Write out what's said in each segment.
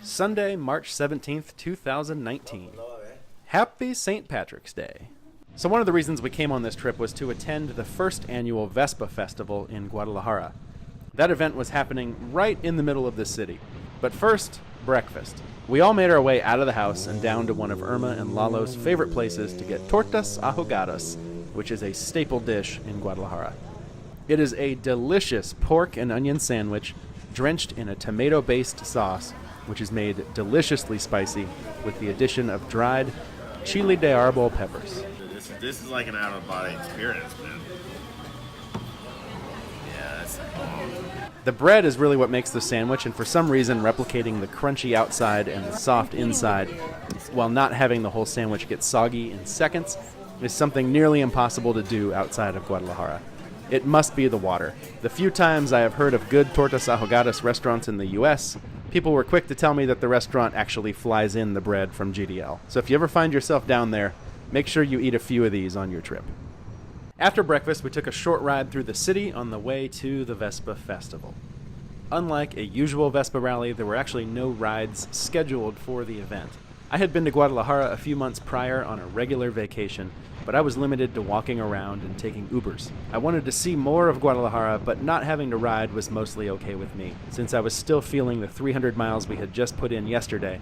Sunday, March 17th, 2019. Happy St. Patrick's Day. So one of the reasons we came on this trip was to attend the first annual Vespa Festival in Guadalajara. That event was happening right in the middle of the city. But first, breakfast. We all made our way out of the house and down to one of Irma and Lalo's favorite places to get tortas ahogadas, which is a staple dish in Guadalajara. It is a delicious pork and onion sandwich drenched in a tomato-based sauce, which is made deliciously spicy with the addition of dried chile de árbol peppers. This is like an out-of-body experience, man. Yeah, that's bomb. The bread is really what makes the sandwich, and for some reason replicating the crunchy outside and the soft inside while not having the whole sandwich get soggy in seconds is something nearly impossible to do outside of Guadalajara. It must be the water. The few times I have heard of good tortas ahogadas restaurants in the U.S., people were quick to tell me that the restaurant actually flies in the bread from GDL. So if you ever find yourself down there, make sure you eat a few of these on your trip. After breakfast, we took a short ride through the city on the way to the Vespa Festival. Unlike a usual Vespa rally, there were actually no rides scheduled for the event. I had been to Guadalajara a few months prior on a regular vacation, but I was limited to walking around and taking Ubers. I wanted to see more of Guadalajara, but not having to ride was mostly okay with me, since I was still feeling the 300 miles we had just put in yesterday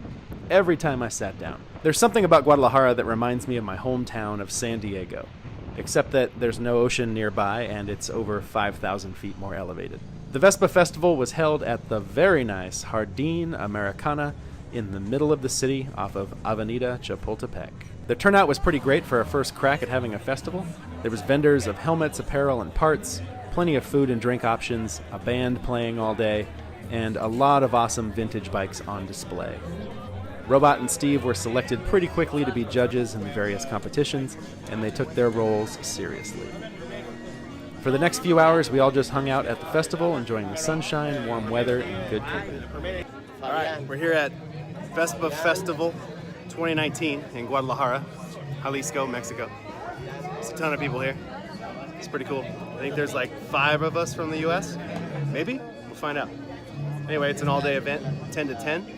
every time I sat down. There's something about Guadalajara that reminds me of my hometown of San Diego, except that there's no ocean nearby and it's over 5,000 feet more elevated. The Vespa Festival was held at the very nice Jardín Americana in the middle of the city off of Avenida Chapultepec. The turnout was pretty great for our first crack at having a festival. There was vendors of helmets, apparel, and parts, plenty of food and drink options, a band playing all day, and a lot of awesome vintage bikes on display. Robot and Steve were selected pretty quickly to be judges in the various competitions, and they took their roles seriously. For the next few hours, we all just hung out at the festival, enjoying the sunshine, warm weather, and good company. All right, we're here at Vespa Festival 2019 in Guadalajara, Jalisco, Mexico. There's a ton of people here. It's pretty cool. I think there's like 5 of us from the US. Maybe? We'll find out. Anyway, it's an all-day event, 10 to 10.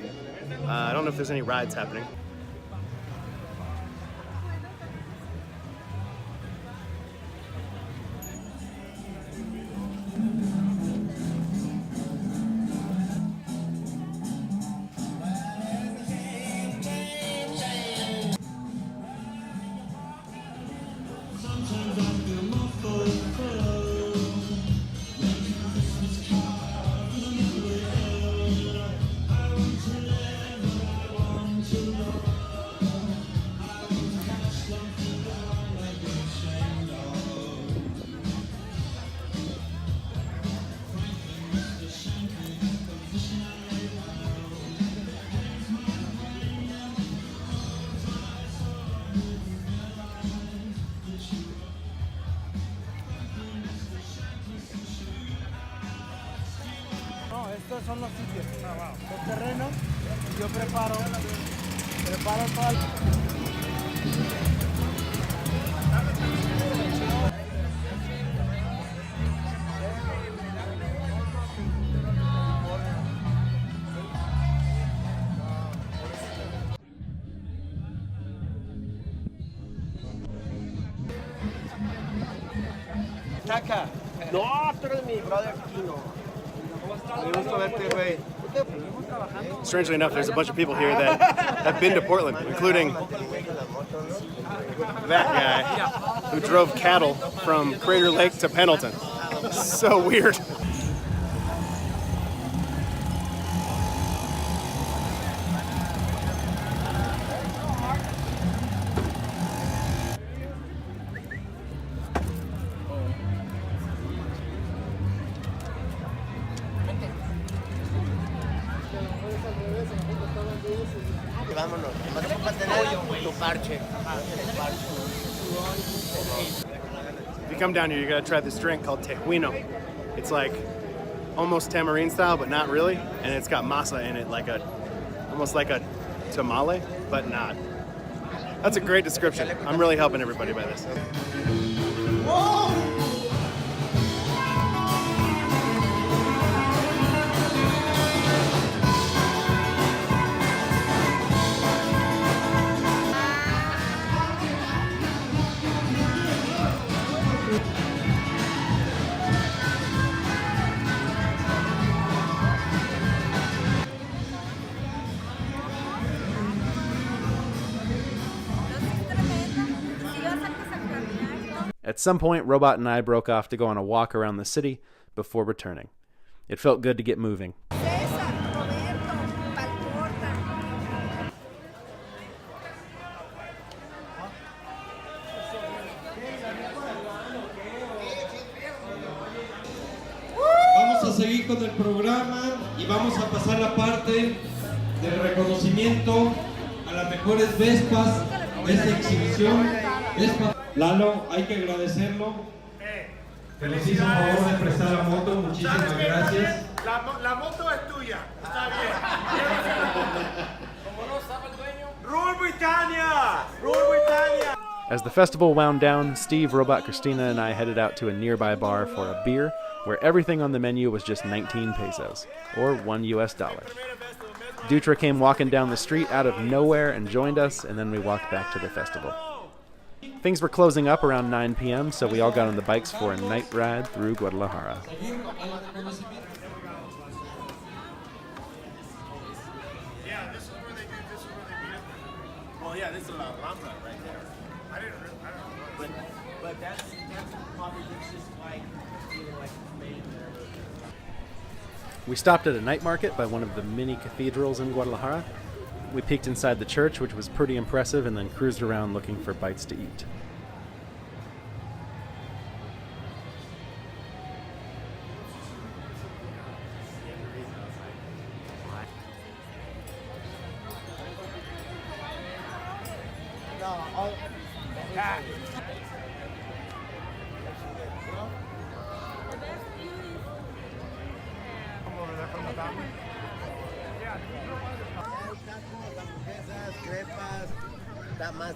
I don't know if there's any rides happening. Estos son los sitios. Los terrenos, yo preparo todo. Taca. No, tú eres mi brother aquí, no. Strangely enough, there's a bunch of people here that have been to Portland, including that guy who drove cattle from Crater Lake to Pendleton. So weird. Vámonos. Además te puedes tener tu parche. If you come down here, you gotta try this drink called tejuino. It's like almost tamarind style, but not really, and it's got masa in it, almost like a tamale, but not. That's a great description. I'm really helping everybody by this. At some point, Robot and I broke off to go on a walk around the city before returning. It felt good to get moving. Vamos a seguir con el programa y vamos a pasar la parte del reconocimiento a las mejores Vespas de esta exhibición. Vespa. Lalo, hay que agradecerlo. Que nos hizo el favor de prestar la moto. Muchísimas gracias. La moto es tuya. Está bien. Como no sabe el dueño. Rule Britannia. Rule Britannia. As the festival wound down, Steve, Robot, Christina, and I headed out to a nearby bar for a beer, where everything on the menu was just 19 pesos, or $1 US. Dutra came walking down the street out of nowhere and joined us, and then we walked back to the festival. Things were closing up around 9 p.m., so we all got on the bikes for a night ride through Guadalajara. Yeah, this is where they meet up. Well, yeah, this is La Rambla right there. I don't know. But that's probably just like, made there. We stopped at a night market by one of the mini cathedrals in Guadalajara. We peeked inside the church, which was pretty impressive, and then cruised around looking for bites to eat.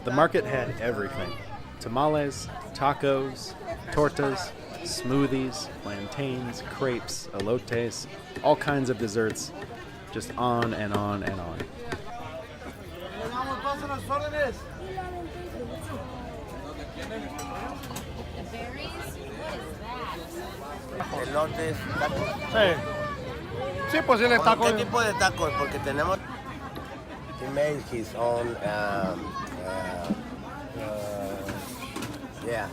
The market had everything. Tamales, tacos, tortas, smoothies, plantains, crepes, elotes, all kinds of desserts, just on and on and on. Elotes, tacos. Sí, pues él está ¿Qué tipo de tacos? Porque tenemos... He made his own... yeah.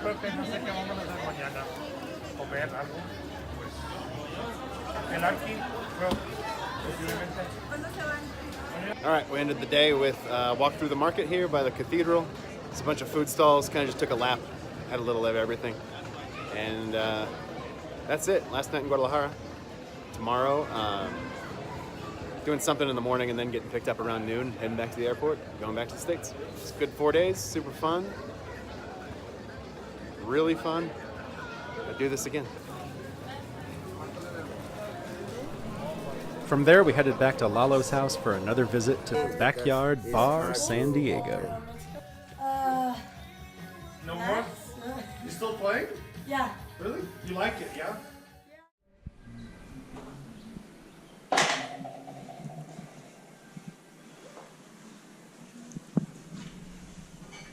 Creo que no sé qué vamos a hacer mañana. Comer algo. Pues. El Arqui, creo. Posiblemente. All right, we ended the day with a walk through the market here by the cathedral. It's a bunch of food stalls, kind of just took a lap, had a little of everything. And that's it, last night in Guadalajara. Tomorrow, doing something in the morning and then getting picked up around noon, heading back to the airport, going back to the States. It's a good 4 days, super fun. Really fun. I'd do this again. From there, we headed back to Lalo's house for another visit to the Backyard Bar San Diego. No more? You still playing? Yeah. Really? You like it, yeah?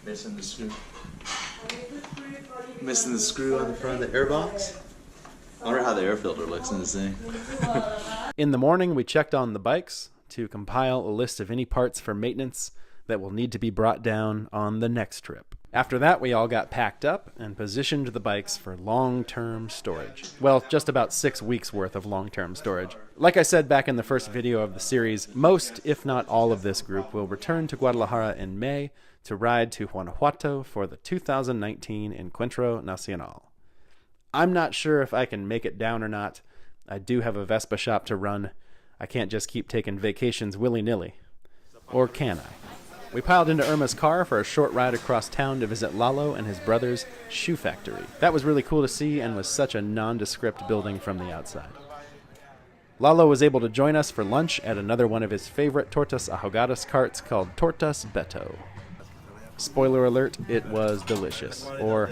Missing the screw. Missing the screw on the front of the airbox. I wonder how the air filter looks in this thing. In the morning, we checked on the bikes to compile a list of any parts for maintenance that will need to be brought down on the next trip. After that, we all got packed up and positioned the bikes for long-term storage. Well, just about 6 weeks worth of long-term storage. Like I said back in the first video of the series, most, if not all of this group will return to Guadalajara in May to ride to Guanajuato for the 2019 Encuentro Nacional. I'm not sure if I can make it down or not. I do have a Vespa shop to run. I can't just keep taking vacations willy-nilly. Or can I? We piled into Irma's car for a short ride across town to visit Lalo and his brother's shoe factory. That was really cool to see and was such a nondescript building from the outside. Lalo was able to join us for lunch at another one of his favorite tortas ahogadas carts called Tortas Beto. Spoiler alert, it was delicious. Or,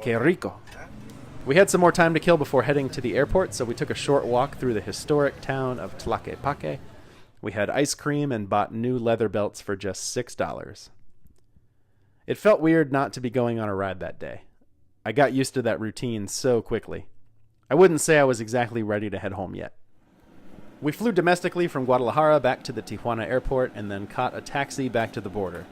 que rico. We had some more time to kill before heading to the airport, so we took a short walk through the historic town of Tlaquepaque. We had ice cream and bought new leather belts for just $6. It felt weird not to be going on a ride that day. I got used to that routine so quickly. I wouldn't say I was exactly ready to head home yet. We flew domestically from Guadalajara back to the Tijuana airport and then caught a taxi back to the border.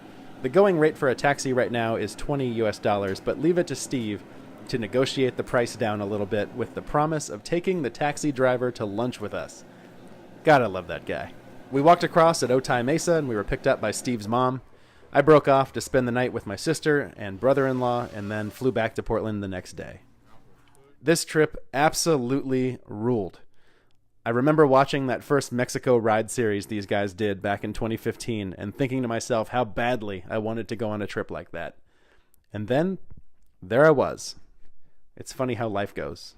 The going rate for a taxi right now is $20, but leave it to Steve to negotiate the price down a little bit with the promise of taking the taxi driver to lunch with us. God, I love that guy. We walked across at Otay Mesa and we were picked up by Steve's mom. I broke off to spend the night with my sister and brother-in-law and then flew back to Portland the next day. This trip absolutely ruled. I remember watching that first Mexico ride series these guys did back in 2015 and thinking to myself how badly I wanted to go on a trip like that. And then, there I was. It's funny how life goes.